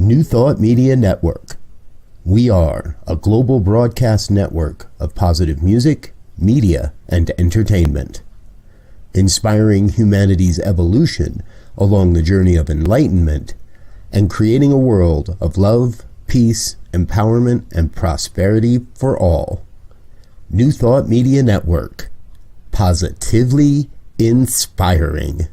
New Thought Media Network. We are a global broadcast network of positive music, media, and entertainment, inspiring humanity's evolution along the journey of enlightenment and creating a world of love, peace, empowerment, and prosperity for all. New Thought Media Network. Positively inspiring.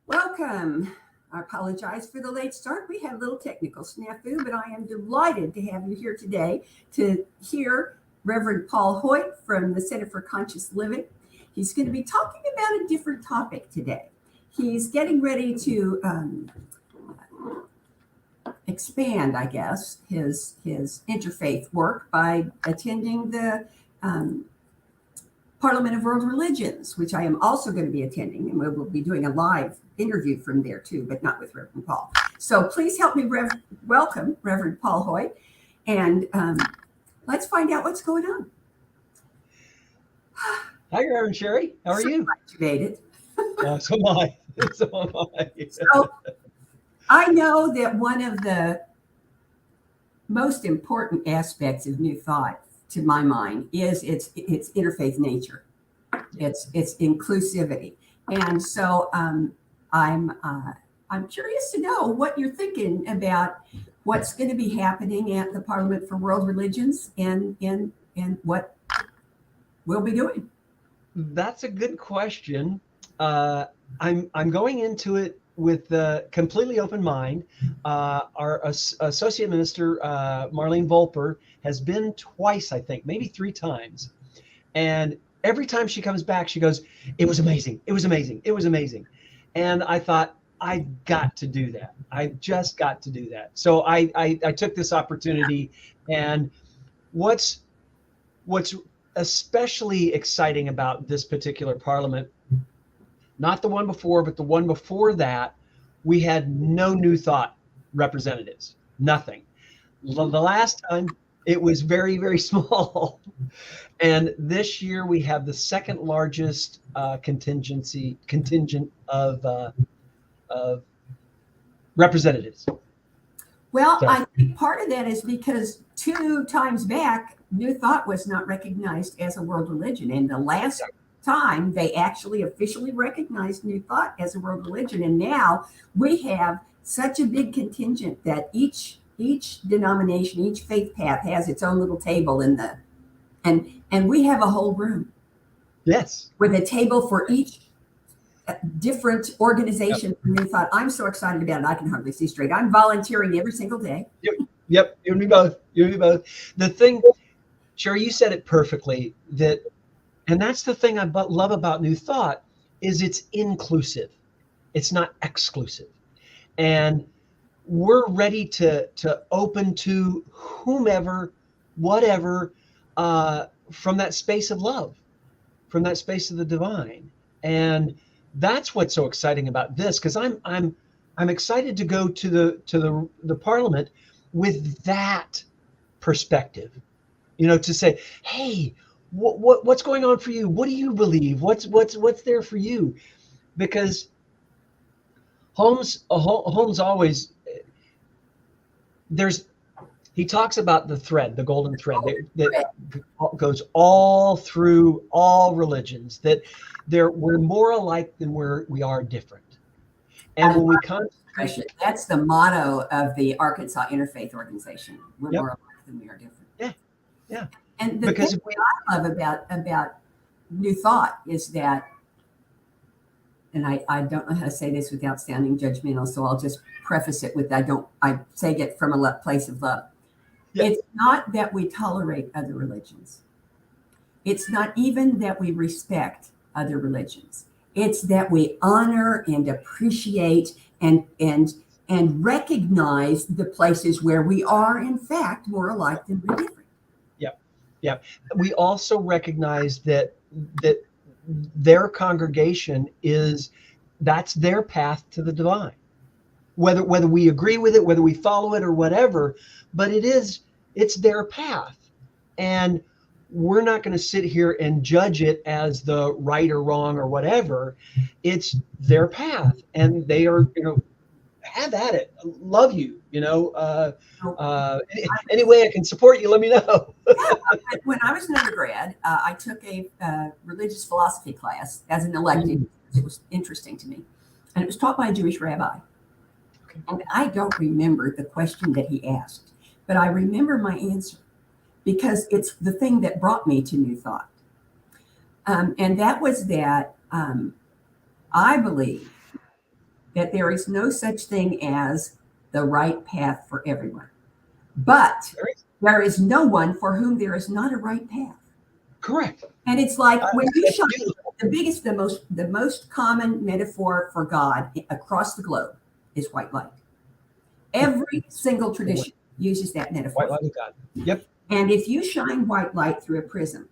Welcome. I apologize for the late start. We had a little technical snafu, but I am delighted to have you here today to hear Reverend Paul Hoyt from the Center for Conscious Living. He's going to be talking about a different topic today. He's getting ready to expand, I guess, his interfaith work by attending the Parliament of World Religions, which I am also going to be attending, and we will be doing a live interview from there too, but not with Reverend Paul. So please help me welcome Reverend Paul Hoyt, and let's find out what's going on. Hi, Reverend Sharri. How are you? Glad you made it. So am I. So am I. So I know that one of the most important aspects of New Thought, to my mind, is its interfaith nature. It's inclusivity, and so I'm curious to know what you're thinking about what's going to be happening at the Parliament for World Religions and what we'll be doing. That's a good question. I'm going into it with a completely open mind. Our Associate Minister, Marlene Volper, has been twice, I think, maybe 3 times. And every time she comes back, she goes, "It was amazing. It was amazing. It was amazing." And I thought, I got to do that. I just got to do that. So I took this opportunity. And what's especially exciting about this particular parliament, not the one before, but the one before that, we had no New Thought representatives, nothing. The last time it was very, very small. And this year we have the second largest contingent of representatives. Well, so I think part of that is because 2 times back, New Thought was not recognized as a world religion. And the last time they actually officially recognized New Thought as a world religion. And now we have such a big contingent that each denomination, each faith path has its own little table and we have a whole room. Yes. With a table for each different organization. Yep. New Thought. I'm so excited about it. I can hardly see straight. I'm volunteering every single day. Yep. You and me both. The thing, Sharri, you said it perfectly, and that's the thing I love about New Thought, is it's inclusive. It's not exclusive. And we're ready to open to whomever, whatever, from that space of love, from that space of the divine. And that's what's so exciting about this, because I'm excited to go to the Parliament with that perspective, to say, hey, what's going on for you? What do you believe? What's there for you? Because Holmes always, he talks about the thread, the golden thread that goes all through all religions, that we're more alike than we are different. And when we concentrate, that's the motto of the Arkansas Interfaith Organization. We're more alike than we are different. Yeah. And the thing I love about New Thought is that, and I don't know how to say this without sounding judgmental, so I'll just preface it with I say it from a place of love. Yeah. It's not that we tolerate other religions. It's not even that we respect other religions. It's that we honor and appreciate and recognize the places where we are, in fact, more alike than we're different. Yeah. We also recognize that their congregation that's their path to the divine. Whether we agree with it, whether we follow it or whatever, but it's their path. And we're not going to sit here and judge it as the right or wrong or whatever. It's their path, and they are, have at it. Love you, any way I can support you, let me know. When I was an undergrad, I took a religious philosophy class as an elective. It was interesting to me, and it was taught by a Jewish rabbi. Okay. And I don't remember the question that he asked, but I remember my answer because it's the thing that brought me to New Thought, and that was that I believe that there is no such thing as the right path for everyone. But there is no one for whom there is not a right path. Correct. And it's like when you shine, the most common metaphor for God across the globe is white light. Every single tradition uses that metaphor. White light of God. Yep. And if you shine white light through a prism,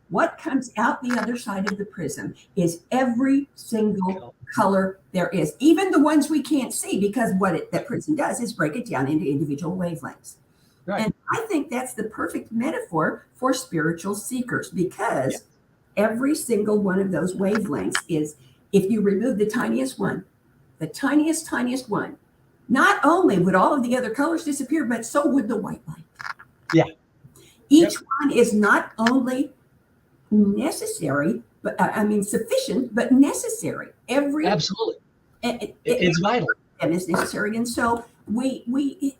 what comes out the other side of the prism is every single color there is, even the ones we can't see, because that prism does is break it down into individual wavelengths. Right. And I think that's the perfect metaphor for spiritual seekers, because every single one of those wavelengths is, if you remove the tiniest one, not only would all of the other colors disappear, but so would the white light. Yeah. Each one is not only necessary, but sufficient, but necessary. Absolutely. It's vital. And it's necessary. And so we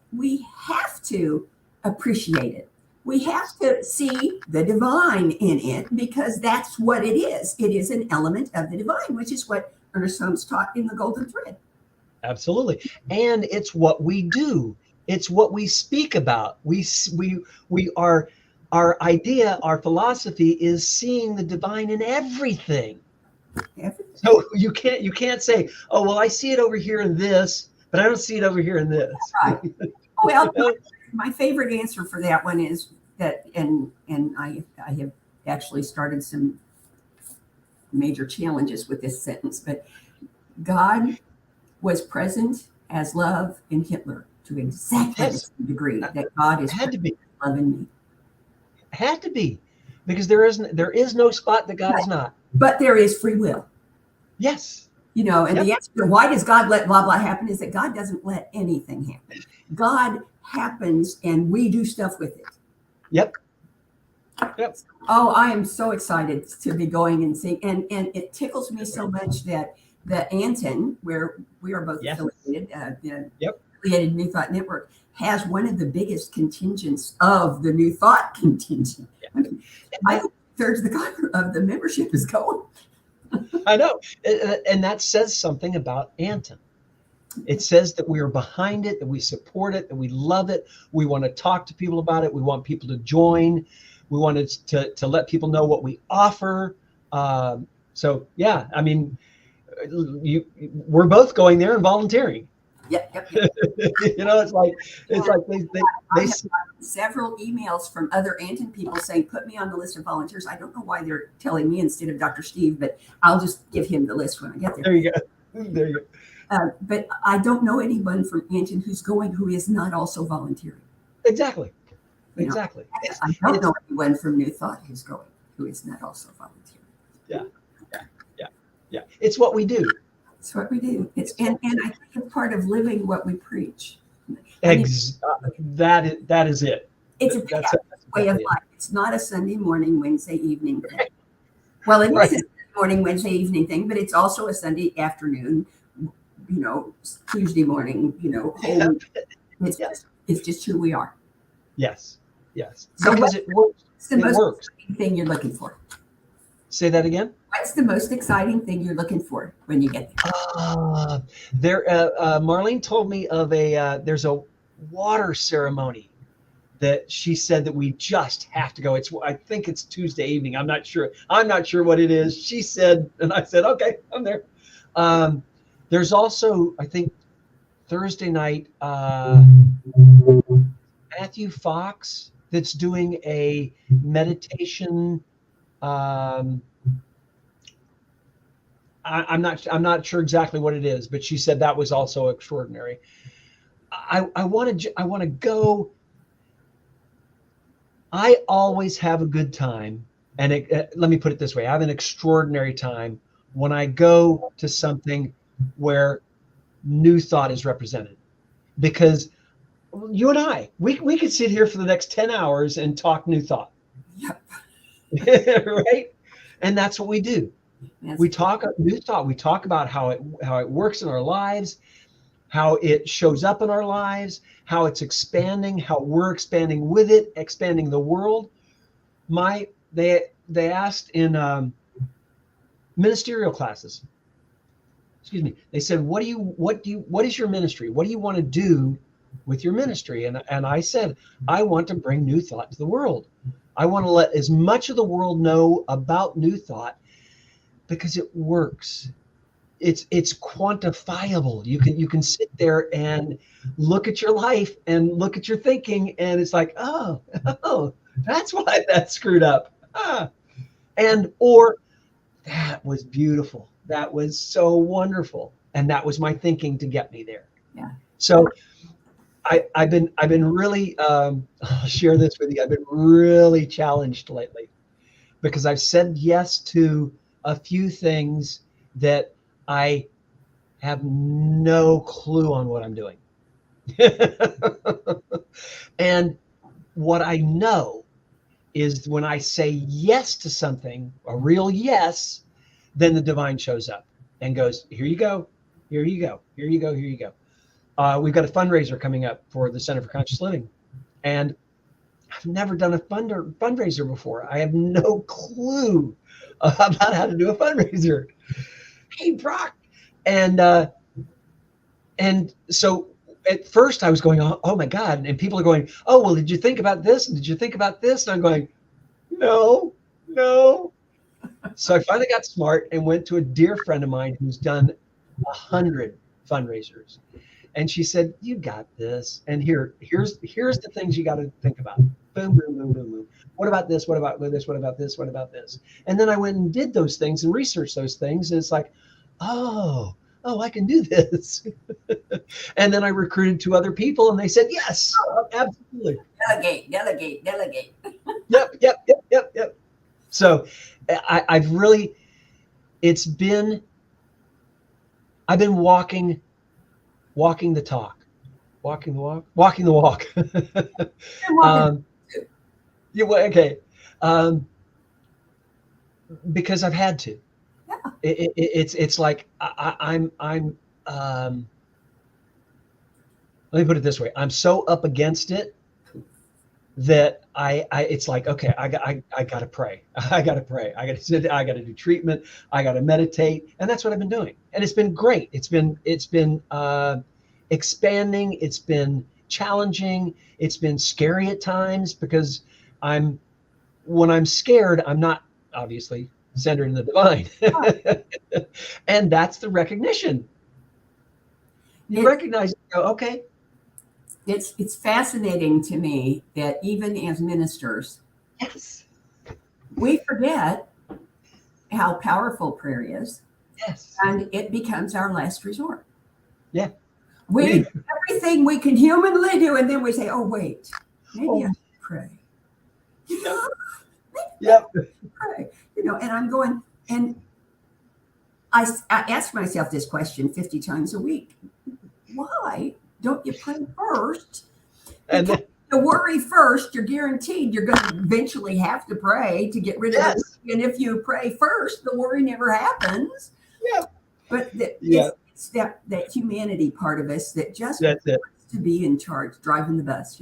have to appreciate it. We have to see the divine in it, because that's what it is. It is an element of the divine, which is what Ernest Holmes taught in The Golden Thread. Absolutely. And it's what we do. It's what we speak about. We are, our idea, our philosophy is seeing the divine in everything. So you can't say, oh, well, I see it over here in this, but I don't see it over here in this. Right. Well, my favorite answer for that one is that, and I have actually started some major challenges with this sentence, but God was present as love in Hitler to exactly the same degree that God is had to be love in me. Had to be, because there is no spot that God is not. But there is free will. Yes. And the answer to why does God let blah, blah happen is that God doesn't let anything happen. God happens and we do stuff with it. Yep. Oh, I am so excited to be going and seeing. And it tickles me so much that the Anton, where we are both affiliated, affiliated New Thought Network, has one of the biggest contingents of the New Thought contingent. I mean, 2/3 of the membership is going. I know. And that says something about Anton. It says that we are behind it, that we support it, that we love it. We want to talk to people about it. We want people to join. We wanted to let people know what we offer. So, yeah, I mean, we're both going there and volunteering. Yep. It's like they several emails from other Anton people saying, put me on the list of volunteers. I don't know why they're telling me instead of Dr. Steve, but I'll just give him the list when I get there. There you go. But I don't know anyone from Anton who's going who is not also volunteering. Exactly. I don't know anyone from New Thought who's going who is not also volunteering. Yeah. It's what we do. It's what we do. And I think it's part of living what we preach. That is it. It's a way of life. It's not a Sunday morning, Wednesday evening thing. Well, it is a Sunday morning, Wednesday evening thing, but it's also a Sunday afternoon, Tuesday morning, it's just who we are. Yes. So because it works. It's the most exciting thing you're looking for. Say that again. What's the most exciting thing you're looking for when you get there? Marlene told me of there's a water ceremony that she said that we just have to go. I think it's Tuesday evening. I'm not sure. I'm not sure what it is. She said, and I said, okay, I'm there. There's also, I think, Thursday night, Matthew Fox that's doing a meditation. I'm not sure exactly what it is, but she said that was also extraordinary. I want to go. I always have a good time, and let me put it this way: I have an extraordinary time when I go to something where new thought is represented, because you and I, we could sit here for the next 10 hours and talk new thought. Yep. Right? And that's what we do. Yes. We talk new thought. We talk about how it works in our lives, how it shows up in our lives, how it's expanding, how we're expanding with it, expanding the world. They asked in ministerial classes. Excuse me. They said, what is your ministry? What do you want to do with your ministry? And I said, I want to bring new thought to the world. I want to let as much of the world know about new thought, because it works. It's quantifiable. You can sit there and look at your life and look at your thinking, and it's like, oh, that's why that's screwed up. Or that was beautiful. That was so wonderful, and that was my thinking to get me there. Yeah. So I've been really I'll share this with you. I've been really challenged lately, because I've said yes to a few things that I have no clue on what I'm doing. And what I know is when I say yes to something, a real yes, then the divine shows up and goes, here you go, here you go, here you go, here you go. We've got a fundraiser coming up for the Center for Conscious Living. And I've never done a fundraiser before. I have no clue about how to do a fundraiser. Hey, Brock. And so at first I was going, oh my God. And people are going, oh, well, did you think about this? And did you think about this? And I'm going, no. So I finally got smart and went to a dear friend of mine who's done 100 fundraisers. And she said, you got this. And here's the things you got to think about. Boom, boom, boom, boom, boom. What about this? What about this? What about this? What about this? And then I went and did those things and researched those things. And it's like, oh, I can do this. And then I recruited 2 other people, and they said, yes, absolutely. Delegate. Yep. So I've really, I've been walking the talk, walking the walk. Okay. Because I've had to. Yeah. It's like I'm let me put it this way. I'm so up against it that it's like, okay, I gotta pray. I gotta pray. I gotta sit. I gotta do treatment. I gotta meditate, and that's what I've been doing, and it's been great. It's been expanding. It's been challenging. It's been scary at times, because when I'm scared, I'm not obviously centered in the divine. And that's the recognition. You recognize, okay. It's fascinating to me that even as ministers, Yes, we forget how powerful prayer is. Yes. And it becomes our last resort. Yeah. We everything we can humanly do, and then we say, oh, wait, maybe I should pray. Yep. Pray. And I'm going, and I ask myself this question 50 times a week. Why don't you pray first? And then, to worry first, you're guaranteed you're going to eventually have to pray to get rid of it. And if you pray first, the worry never happens. Yeah. But it's that humanity part of us that just wants to be in charge, driving the bus,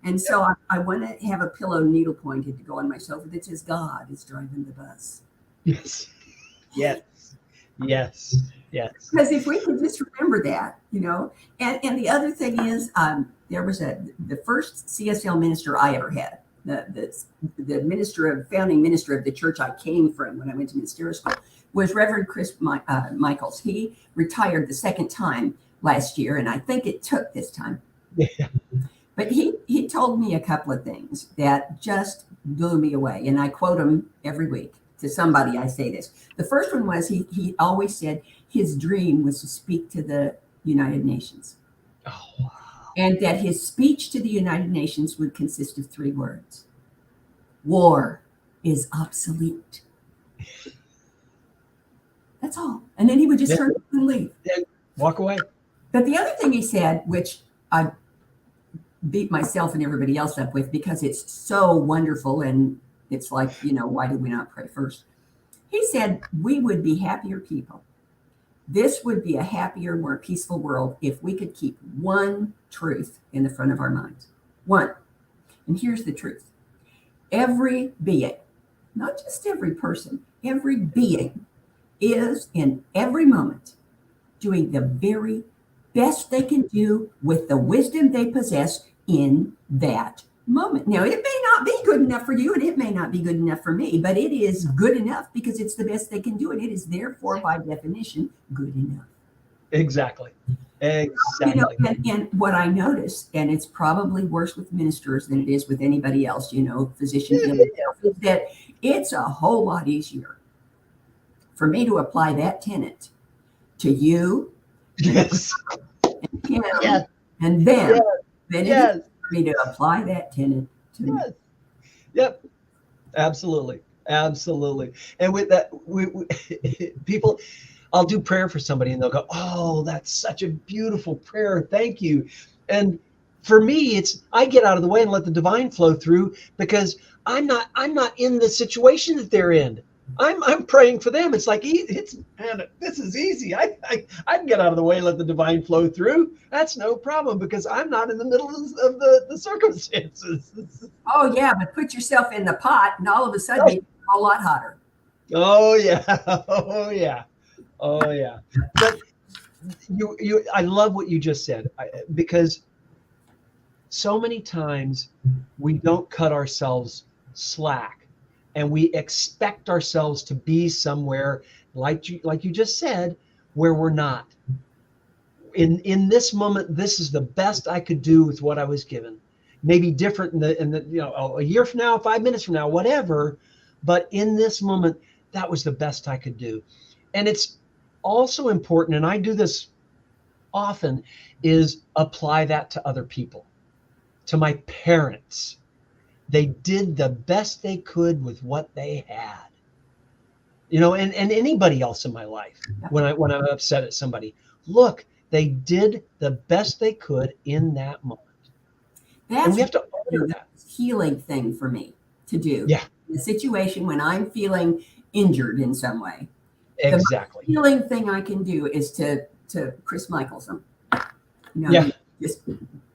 And so I want to have a pillow needle pointed to go on my sofa that says God is driving the bus. Yes. Yes. Yes. Yes. Because if we could just remember that, and the other thing is, there was the first CSL minister I ever had, the founding minister of the church I came from when I went to ministerial school, was Reverend Chris Michaels. He retired the second time last year, and I think it took this time. Yeah. But he told me a couple of things that just blew me away, and I quote him every week. To somebody, I say this. The first one was he always said his dream was to speak to the United Nations. Oh, wow. And that his speech to the United Nations would consist of 3 words. War is obsolete. That's all. And then he would just turn and leave. Then walk away. But the other thing he said, which I beat myself and everybody else up with because it's so wonderful, and it's like, why did we not pray first? He said, we would be happier people. This would be a happier, more peaceful world if we could keep one truth in the front of our minds. One. And here's the truth. Every being, not just every person, every being is in every moment doing the very best they can do with the wisdom they possess in that moment. Now, it may not be good enough for you, and it may not be good enough for me, but it is good enough because it's the best they can do, and it is therefore, by definition, good enough. Exactly. And what I notice, and it's probably worse with ministers than it is with anybody else, physicians, is that it's a whole lot easier for me to apply that tenet to you, yes, and him, yes, and them, yes, than yes. it is for me to apply that tenet to me. Yep. Absolutely. And with that, people, I'll do prayer for somebody and they'll go, oh, that's such a beautiful prayer. Thank you. And for me, I get out of the way and let the divine flow through because I'm not in the situation that they're in. I'm praying for them. It's like, man, this is easy. I can get out of the way and let the divine flow through. That's no problem because I'm not in the middle of the circumstances. Oh, yeah, but put yourself in the pot and all of a sudden it's a lot hotter. Oh, yeah. Oh, yeah. Oh, yeah. But I love what you just said because so many times we don't cut ourselves slack. And we expect ourselves to be somewhere like you just said, where we're not. In this moment, this is the best I could do with what I was given. Maybe different in the a year from now, 5 minutes from now, whatever. But in this moment, that was the best I could do. And it's also important, and I do this often, is apply that to other people, to my parents. They did the best they could with what they had, and anybody else in my life. When I'm upset at somebody, look, they did the best they could in that moment. And we have to honor that. Healing thing for me to do. Yeah. The situation when I'm feeling injured in some way. Exactly. The healing thing I can do is to Chris Michaels them. Just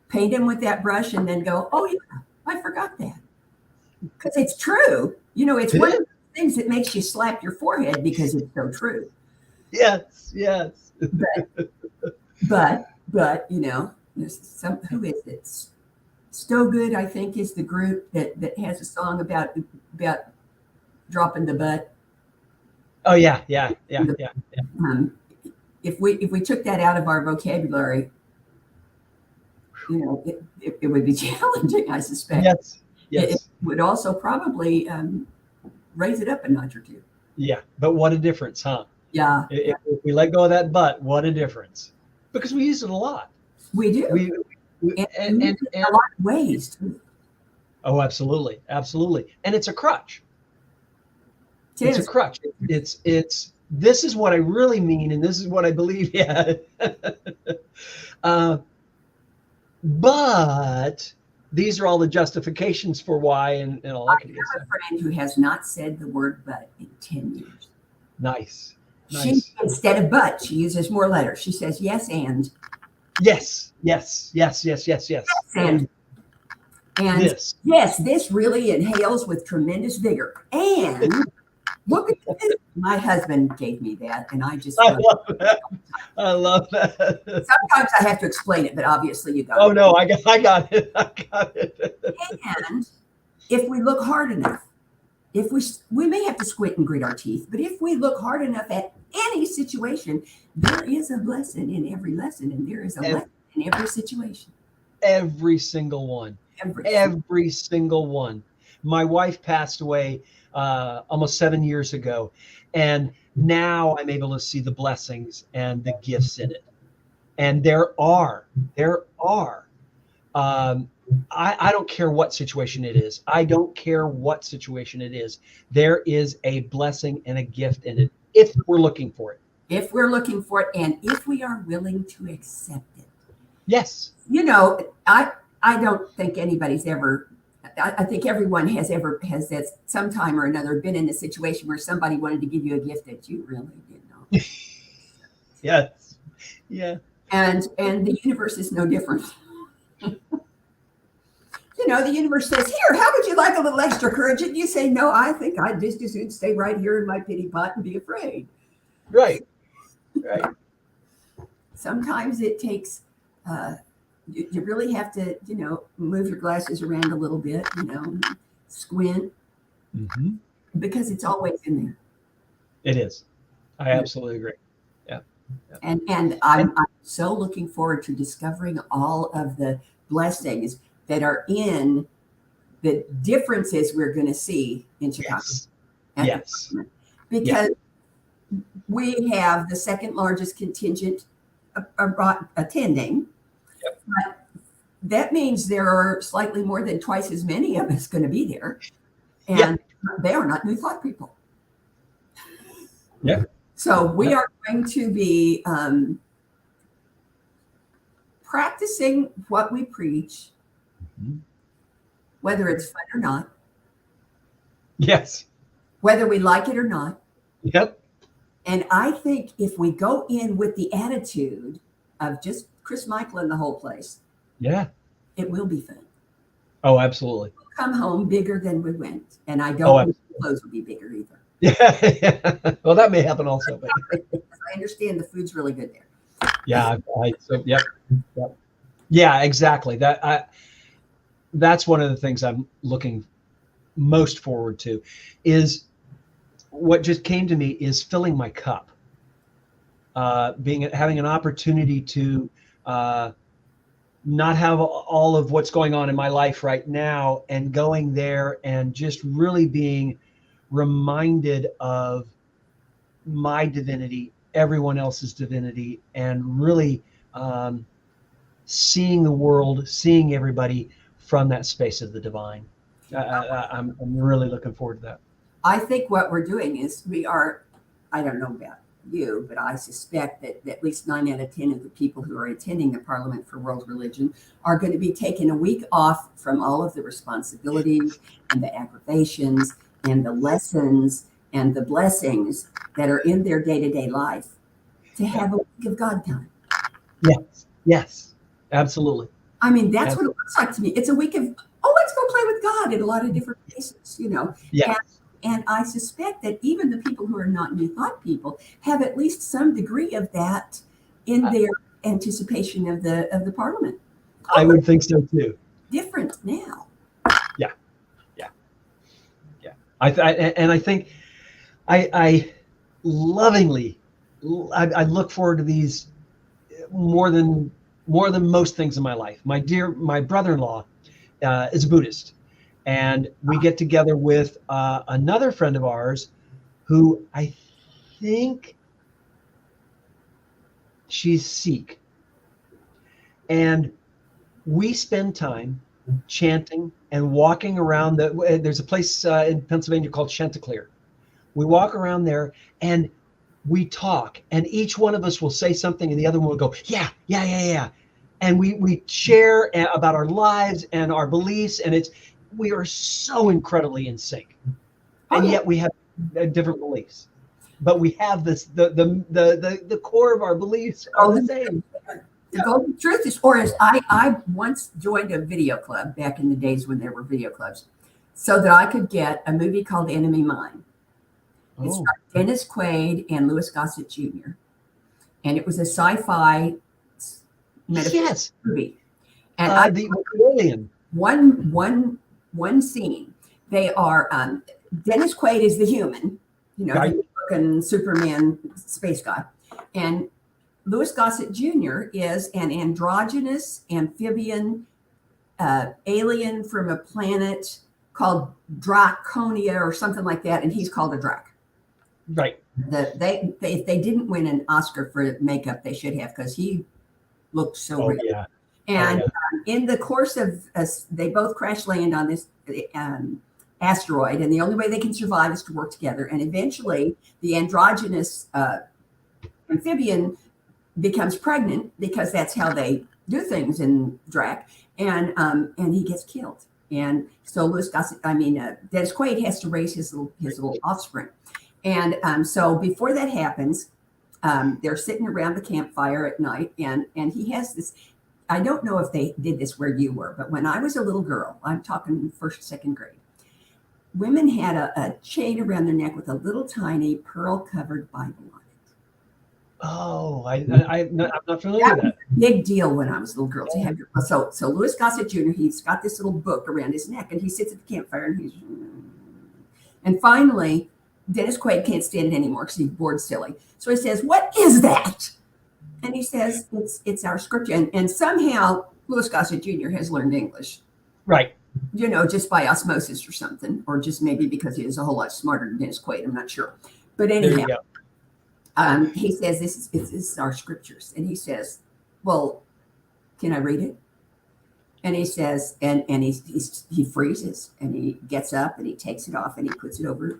paint him with that brush and then go, oh yeah, I forgot that. Because it's true. It's one of the things that makes you slap your forehead because it's so true. Yes. But there's some, who is it? So Good, I think, is the group that has a song about dropping the butt. Oh yeah. If we took that out of our vocabulary, it would be challenging, I suspect. Yes. It would also probably raise it up a notch or two. Yeah, but what a difference, huh? Yeah. If we let go of that but, what a difference. Because we use it a lot. We do. And a lot of ways too. Oh, absolutely. And it's a crutch. It's a crutch. It's this is what I really mean, and this is what I believe. Yeah. But these are all the justifications for why and all that. I have a friend who has not said the word but in 10 years. Nice. She, instead of but, she uses more letters. She says yes and. Yes. And yes, this really inhales with tremendous vigor. And look at this My husband gave me that, and I just I love that. I love that. sometimes I have to explain it, but obviously you got Oh it. no, I got it. I got it. And if we look hard enough, if we may have to squint and grit our teeth, but if we look hard enough at any situation, there is a blessing in every lesson, and there is a lesson in every situation. Every single one. Every single one. My wife passed away almost 7 years ago, and now I'm able to see the blessings and the gifts in it. And there are. I don't care what situation it is. I don't care what situation it is. There is a blessing and a gift in it if we're looking for it. If we're looking for it, and if we are willing to accept it. Yes. You know, I don't think anybody's ever. I think everyone has at some time or another been in a situation where somebody wanted to give you a gift that you really didn't know. Yes. Yeah. And the universe is no different. You know, the universe says, "Here, how would you like a little extra courage?" And you say, "No, I think I'd just as soon stay right here in my pity pot and be afraid." Right. Sometimes it takes. You really have to, move your glasses around a little bit, squint, because it's always in there. It is. I absolutely agree. Yeah. And I'm so looking forward to discovering all of the blessings that are in the differences we're going to see in Chicago. Yes. Because we have the second largest contingent attending. But that means there are slightly more than twice as many of us going to be there. And they are not New Thought people. Yeah. So we are going to be practicing what we preach, whether it's fun or not. Yes. Whether we like it or not. Yep. And I think if we go in with the attitude of just Chris Michael and the whole place, it will be fun. Oh, absolutely. We'll come home bigger than we went, and I don't think the clothes will be bigger either. Yeah. Well, that may happen also, but I understand the food's really good there. Yeah. Yeah, exactly. That's one of the things I'm looking most forward to. Is what just came to me is filling my cup. Having an opportunity to not have all of what's going on in my life right now, and going there and just really being reminded of my divinity, everyone else's divinity, and really seeing the world, seeing everybody from that space of the divine. I'm really looking forward to that. I think what we're doing is I don't know about you, but I suspect that at least 9 out of 10 of the people who are attending the Parliament for World Religion are going to be taking a week off from all of the responsibilities and the aggravations and the lessons and the blessings that are in their day-to-day life to have a week of God time. Yes, absolutely. I mean, that's what it looks like to me. It's a week of, let's go play with God in a lot of different places, Yeah. And I suspect that even the people who are not New Thought people have at least some degree of that in their anticipation of the Parliament. I would think so too. Different now. Yeah. I think I lovingly I look forward to these more than most things in my life. My brother-in-law is a Buddhist. And we get together with another friend of ours who I think she's Sikh. And we spend time chanting and walking around. There's a place in Pennsylvania called Chanticleer. We walk around there and we talk. And each one of us will say something and the other one will go, yeah. And we share about our lives and our beliefs. And we are so incredibly in sync, and yet we have different beliefs, but we have this the core of our beliefs are the same. The golden truth is, or as I once joined a video club back in the days when there were video clubs, so that I could get a movie called Enemy Mine. It Oh, starred Dennis Quaid and Louis Gossett Jr. And it was a sci-fi metaphysical yes. movie. And I The alien. one scene. They are Dennis Quaid is the human, Right. the looking Superman space guy, and Louis Gossett Jr. is an androgynous amphibian alien from a planet called Draconia or something like that, and he's called a Drac. Right. They didn't win an Oscar for makeup, they should have, because he looked so real. Yeah. And in the course of they both crash land on this asteroid, and the only way they can survive is to work together. And eventually, the androgynous amphibian becomes pregnant, because that's how they do things in Drac, and he gets killed. And so Dennis Quaid has to raise his little offspring. And so before that happens, they're sitting around the campfire at night, and he has this. I don't know if they did this where you were, but when I was a little girl, I'm talking first, second grade, women had a chain around their neck with a little tiny pearl-covered Bible on it. Oh, I'm not familiar with that. Big deal when I was a little girl to have. So Louis Gossett Jr., he's got this little book around his neck, and he sits at the campfire, and finally, Dennis Quaid can't stand it anymore because he's bored silly. So he says, "What is that?" And he says, it's our scripture. And somehow Louis Gossett Jr. has learned English. Right. Just by osmosis or something, or just maybe because he is a whole lot smarter than Dennis Quaid. I'm not sure. But anyhow, he says, this is our scriptures. And he says, "Well, can I read it?" And he says, and he freezes, and he gets up and he takes it off and he puts it over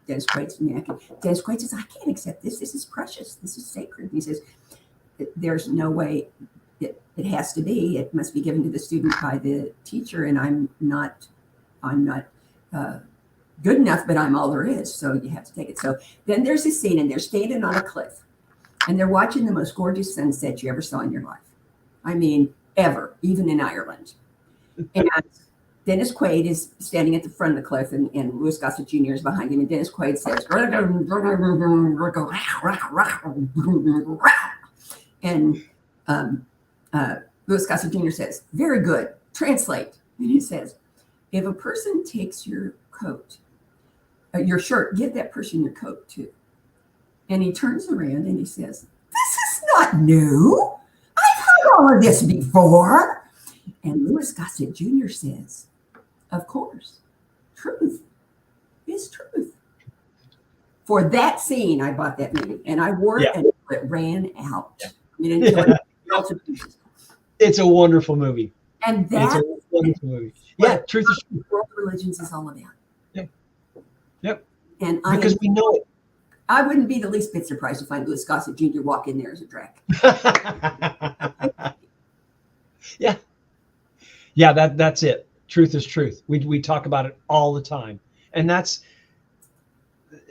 Dennis Quaid's neck. And Dennis Quaid says, "I can't accept this. This is precious. This is sacred." And he says, "There's no way it has to be. It must be given to the student by the teacher, and I'm not good enough, but I'm all there is. So you have to take it." So then there's a scene, and they're standing on a cliff, and they're watching the most gorgeous sunset you ever saw in your life. I mean, ever, even in Ireland. And Dennis Quaid is standing at the front of the cliff, and Louis Gossett Jr. is behind him, and Dennis Quaid says, and Louis Gossett Jr. says, "Very good. Translate." And he says, "If a person takes your coat, your shirt, give that person your coat too." And he turns around and he says, "This is not new. I've heard all of this before." And Louis Gossett Jr. says, "Of course, truth is truth." For that scene, I bought that movie, and I wore it until it ran out. I mean, until it fell to pieces. It's a wonderful movie. And that's a wonderful movie. Yeah, truth is truth. World religions is all about. Yep. And because we know it. I wouldn't be the least bit surprised to find Louis Gossett Jr. walk in there as a Drac. Yeah. Yeah, that's it. Truth is truth. We talk about it all the time. And that's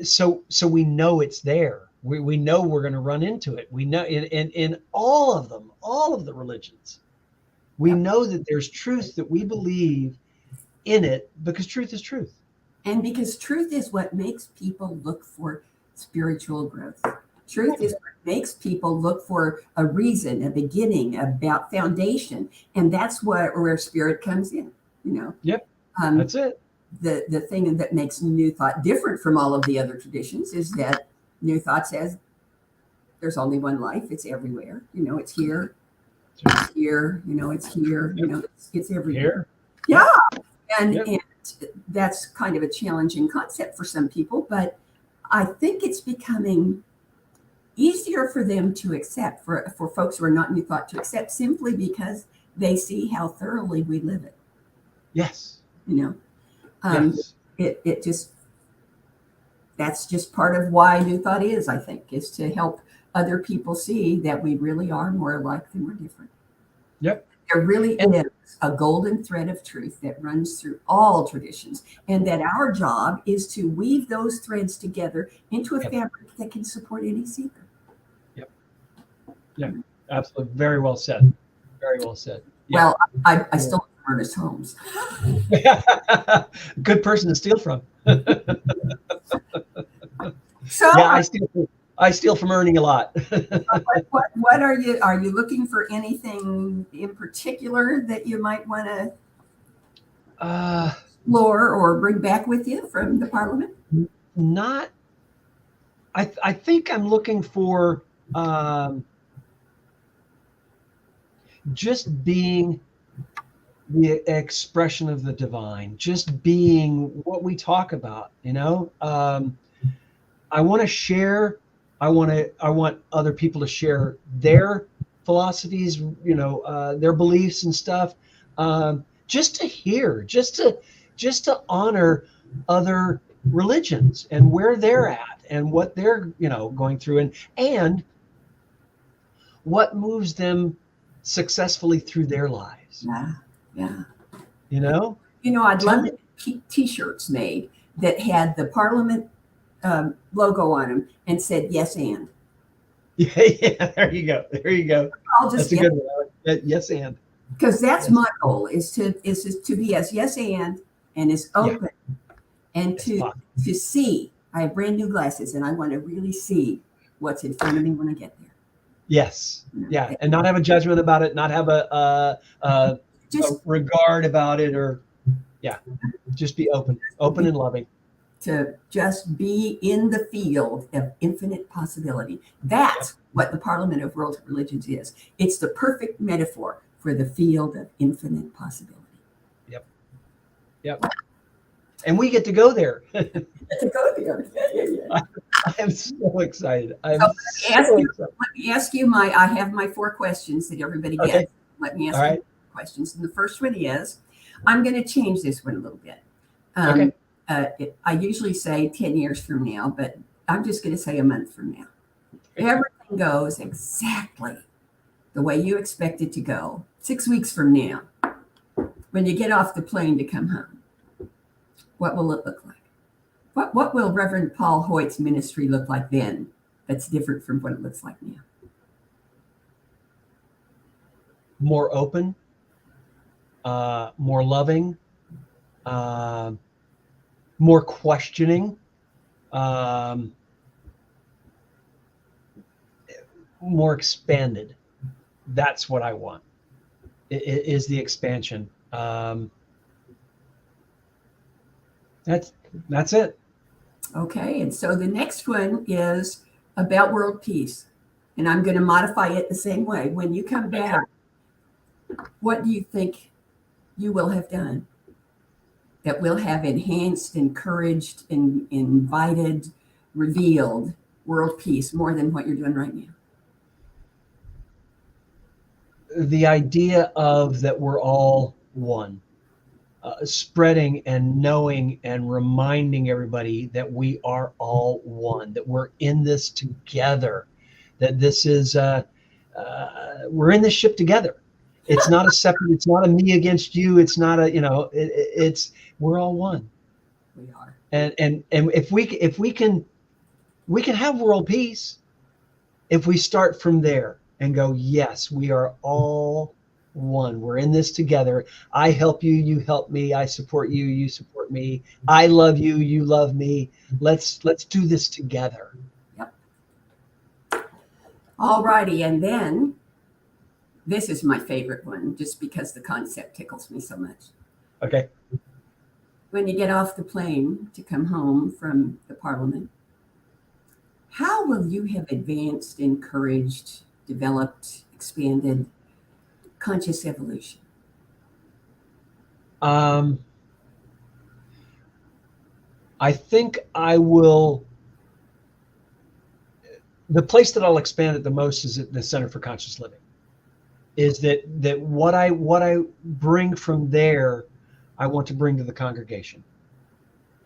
so we know it's there. We know we're going to run into it. We know in all of them, all of the religions, we know that there's truth that we believe in it, because truth is truth. And because truth is what makes people look for spiritual growth. Truth is what makes people look for a reason, a beginning, about foundation. And that's where spirit comes in, Yep. That's it. The thing that makes New Thought different from all of the other traditions is that New Thought says there's only one life. It's everywhere. It's here. It's here. It's here. It's everywhere. Yeah. And that's kind of a challenging concept for some people, but I think it's becoming easier for them to accept, for folks who are not New Thought to accept, simply because they see how thoroughly we live it. Yes. Yes. It just, that's just part of why New Thought is, I think, is to help other people see that we really are more alike than we're different. Yep. There really is a golden thread of truth that runs through all traditions, and that our job is to weave those threads together into a fabric that can support any seeker. Yep. Yeah, absolutely. Very well said. Very well said. Yeah. Well, I still love Ernest Holmes. Good person to steal from. So, Yeah, I steal from earning a lot. what are you looking for anything in particular that you might want to uh, explore or bring back with you from the Parliament? not. I think I'm looking for just being the expression of the divine, just being what we talk about. I want to share. I want other people to share their philosophies, their beliefs and stuff. Just to hear, just to honor other religions and where they're at and what they're, going through, and what moves them successfully through their lives. Yeah, yeah. I'd Tell love me. to keep T-shirts made that had the Parliament logo on them and said "Yes and." Yeah. There you go. There you go. I'll just That's a good one. Yes, and because that's yes. my goal is to be as yes and as open and It's to possible. see. I have brand new glasses and I want to really see what's in front of me when I get there. Yes. Yeah. And not have a judgment about it, not have a regard about it, or just be open and loving. To just be in the field of infinite possibility. That's what the Parliament of World Religions is. It's the perfect metaphor for the field of infinite possibility. Yep. And we get to go there. To go there. Yeah. I am so excited. Let me ask you I have my 4 questions that everybody gets. Okay. Let me ask you questions. And the first one is, I'm going to change this one a little bit. Okay. I usually say 10 years from now, but I'm just going to say a month from now. Everything goes exactly the way you expect it to go 6 weeks from now. When you get off the plane to come home, what will it look like? What will Reverend Paul Hoyt's ministry look like then that's different from what it looks like now? More open, more loving, more questioning, more expanded. That's what I want. It is the expansion. That's it. Okay, and so the next one is about world peace, and I'm going to modify it the same way. When you come back, what do you think you will have done that will have enhanced, encouraged, invited, revealed world peace more than what you're doing right now? The idea of that we're all one. Spreading and knowing and reminding everybody that we are all one, that we're in this together, that this is we're in this ship together. It's not a separate, it's not a me against you, it's not a, it's we're all one. We are. And if we can have world peace if we start from there and go, yes, we are all one. We're in this together. I help you, you help me. I support you, you support me. I love you, you love me. Let's do this together. Yep. All righty, and then this is my favorite one, just because the concept tickles me so much. Okay. When you get off the plane to come home from the Parliament, how will you have advanced, encouraged, developed, expanded conscious evolution? I think I will. The place that I'll expand it the most is at the Center for Conscious Living. Is that what I bring from there, I want to bring to the congregation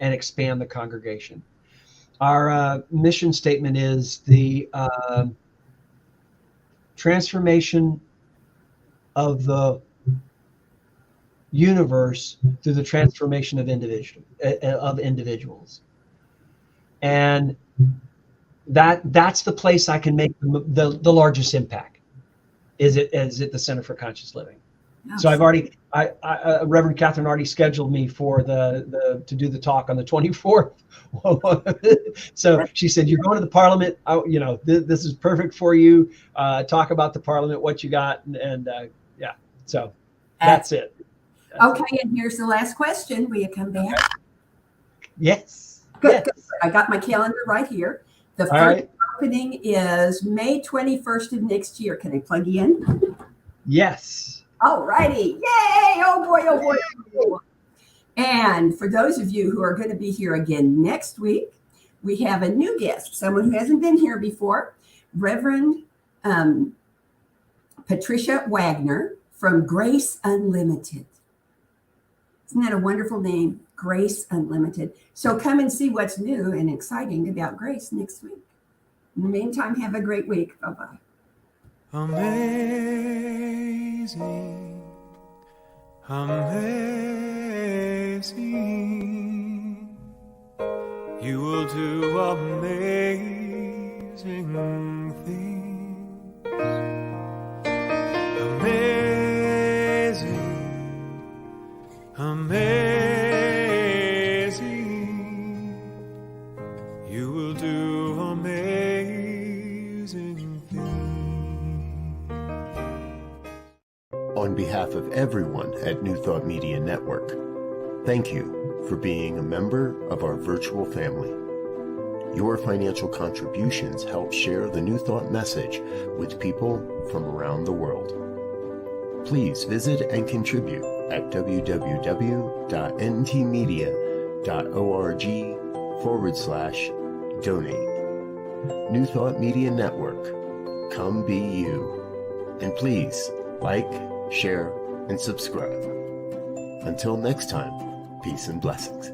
and expand the congregation. Our mission statement is the transformation of the universe through the transformation of individuals, and that's the place I can make the largest impact. Is at the Center for Conscious Living. So I've already, Reverend Catherine already scheduled me for to do the talk on the 24th. So she said, "You're going to the Parliament. This is perfect for you. Talk about the Parliament, what you got, and yeah." So that's it. Okay, and here's the last question. Will you come back? Yes. Good. I got my calendar right here. The first opening is May 21st of next year. Can I plug you in? Yes. All righty. Yay! Oh boy, oh boy, oh boy. And for those of you who are going to be here again next week, we have a new guest, someone who hasn't been here before, Reverend Patricia Wagner from Grace Unlimited. Isn't that a wonderful name? Grace Unlimited. So come and see what's new and exciting about Grace next week. In the meantime, have a great week. Bye-bye. Amazing, amazing, you will do amazing things. Amazing, amazing, you will do amazing things. On behalf of everyone at New Thought Media Network, thank you for being a member of our virtual family. Your financial contributions help share the New Thought message with people from around the world. Please visit and contribute at www.ntmedia.org/donate. New Thought Media Network, come be you. And please like, share, and subscribe. Until next time, peace and blessings.